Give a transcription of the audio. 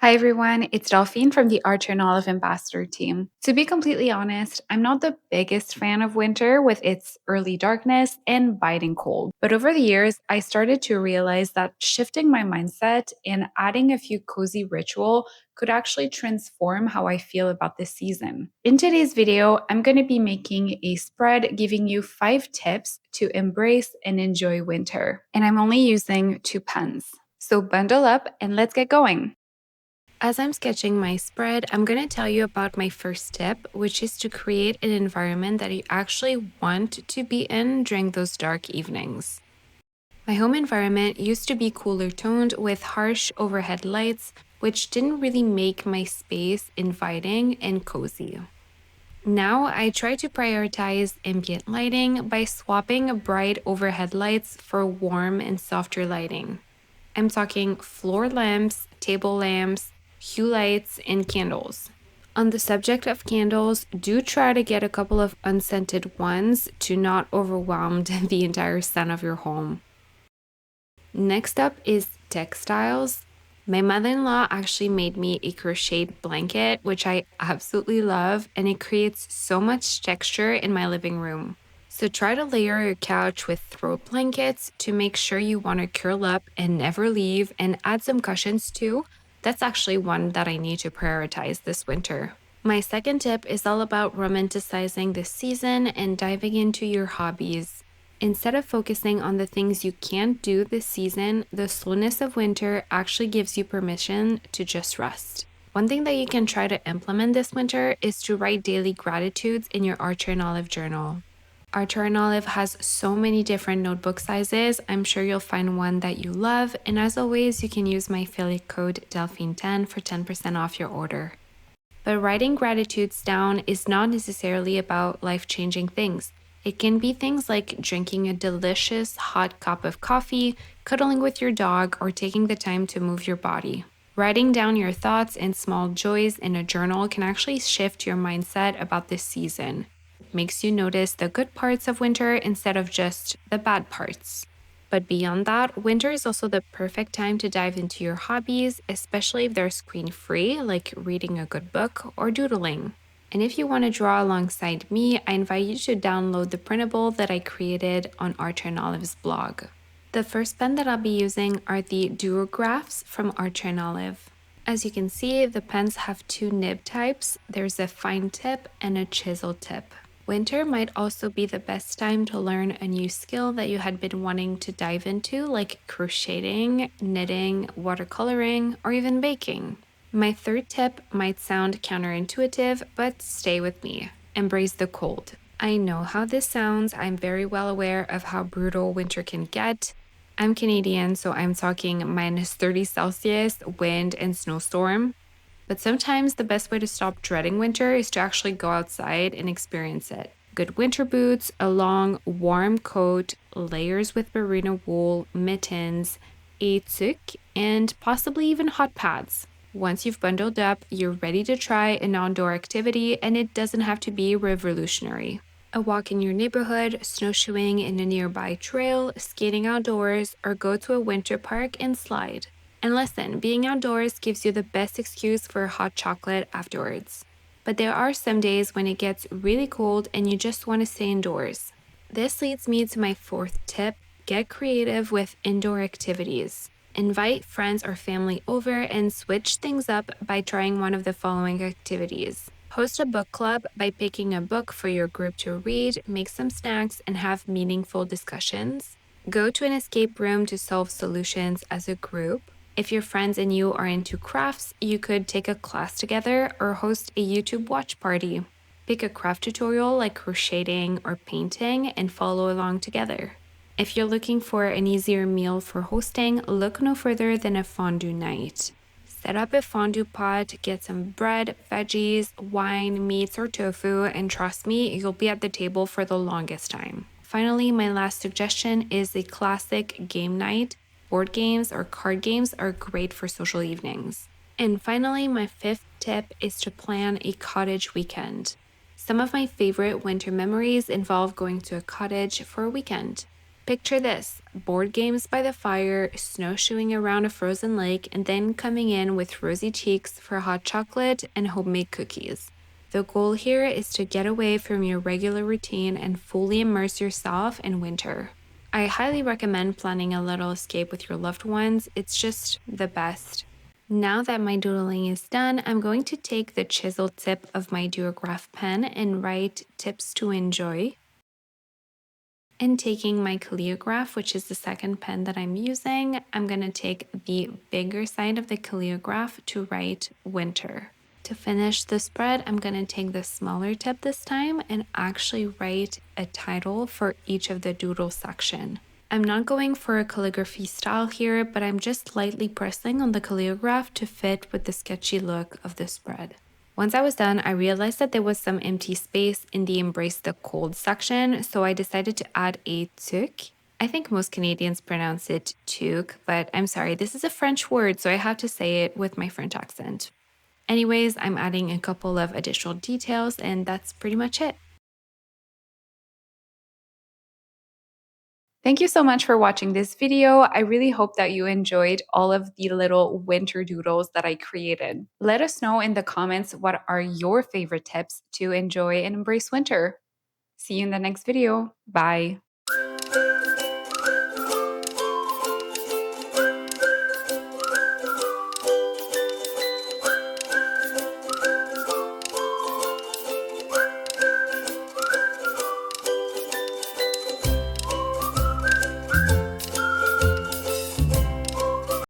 Hi everyone, it's Delphine from the Archer and Olive Ambassador team. To be completely honest, I'm not the biggest fan of winter with its early darkness and biting cold. But over the years, I started to realize that shifting my mindset and adding a few cozy ritual could actually transform how I feel about this season. In today's video, I'm going to be making a spread giving you 5 tips to embrace and enjoy winter. And I'm only using 2 pens. So bundle up and let's get going. As I'm sketching my spread, I'm going to tell you about my first tip, which is to create an environment that you actually want to be in during those dark evenings. My home environment used to be cooler toned with harsh overhead lights, which didn't really make my space inviting and cozy. Now I try to prioritize ambient lighting by swapping bright overhead lights for warm and softer lighting. I'm talking floor lamps, table lamps, hue lights, and candles. On the subject of candles, do try to get a couple of unscented ones to not overwhelm the entire scent of your home. Next up is textiles. My mother-in-law actually made me a crocheted blanket, which I absolutely love, and it creates so much texture in my living room. So try to layer your couch with throw blankets to make sure you want to curl up and never leave, and add some cushions too. That's actually one that I need to prioritize this winter. My second tip is all about romanticizing the season and diving into your hobbies. Instead of focusing on the things you can't do this season, the slowness of winter actually gives you permission to just rest. One thing that you can try to implement this winter is to write daily gratitudes in your Archer and Olive journal. Archer and Olive has so many different notebook sizes. I'm sure you'll find one that you love. And as always, you can use my affiliate code Delphine10 for 10% off your order. But writing gratitudes down is not necessarily about life-changing things. It can be things like drinking a delicious hot cup of coffee, cuddling with your dog, or taking the time to move your body. Writing down your thoughts and small joys in a journal can actually shift your mindset about this season. It makes you notice the good parts of winter instead of just the bad parts. But beyond that, winter is also the perfect time to dive into your hobbies, especially if they're screen-free, like reading a good book or doodling. And if you want to draw alongside me, I invite you to download the printable that I created on Archer and Olive's blog. The first pen that I'll be using are the Duographs from Archer and Olive. As you can see, the pens have 2 nib types. There's a fine tip and a chisel tip. Winter might also be the best time to learn a new skill that you had been wanting to dive into, like crocheting, knitting, watercoloring, or even baking. My third tip might sound counterintuitive, but stay with me. Embrace the cold. I know how this sounds. I'm very well aware of how brutal winter can get. I'm Canadian, so I'm talking minus 30 Celsius, wind, and snowstorm. But sometimes the best way to stop dreading winter is to actually go outside and experience it. Good winter boots, a long, warm coat, layers with merino wool, mittens, a toque, and possibly even hot pads. Once you've bundled up, you're ready to try an outdoor activity, and it doesn't have to be revolutionary. A walk in your neighborhood, snowshoeing in a nearby trail, skating outdoors, or go to a winter park and slide. And listen, being outdoors gives you the best excuse for hot chocolate afterwards. But there are some days when it gets really cold and you just want to stay indoors. This leads me to my fourth tip: get creative with indoor activities. Invite friends or family over and switch things up by trying one of the following activities. Host a book club by picking a book for your group to read, make some snacks, and have meaningful discussions. Go to an escape room to solve solutions as a group. If your friends and you are into crafts, you could take a class together or host a YouTube watch party. Pick a craft tutorial like crocheting or painting and follow along together. If you're looking for an easier meal for hosting, look no further than a fondue night. Set up a fondue pot, get some bread, veggies, wine, meats, or tofu, and trust me, you'll be at the table for the longest time. Finally, my last suggestion is a classic game night. Board games or card games are great for social evenings. And finally, my fifth tip is to plan a cottage weekend. Some of my favorite winter memories involve going to a cottage for a weekend. Picture this: board games by the fire, snowshoeing around a frozen lake, and then coming in with rosy cheeks for hot chocolate and homemade cookies. The goal here is to get away from your regular routine and fully immerse yourself in winter. I highly recommend planning a little escape with your loved ones. It's just the best. Now that my doodling is done, I'm going to take the chiseled tip of my duograph pen and write tips to enjoy. And taking my calligraph, which is the second pen that I'm using, I'm going to take the bigger side of the calligraph to write winter. To finish the spread, I'm going to take the smaller tip this time and actually write a title for each of the doodle section. I'm not going for a calligraphy style here, but I'm just lightly pressing on the calligraph to fit with the sketchy look of the spread. Once I was done, I realized that there was some empty space in the Embrace the Cold section, so I decided to add a toque. I think most Canadians pronounce it toque, but I'm sorry, this is a French word, so I have to say it with my French accent. Anyways, I'm adding a couple of additional details, and that's pretty much it. Thank you so much for watching this video. I really hope that you enjoyed all of the little winter doodles that I created. Let us know in the comments what are your favorite tips to enjoy and embrace winter. See you in the next video. Bye.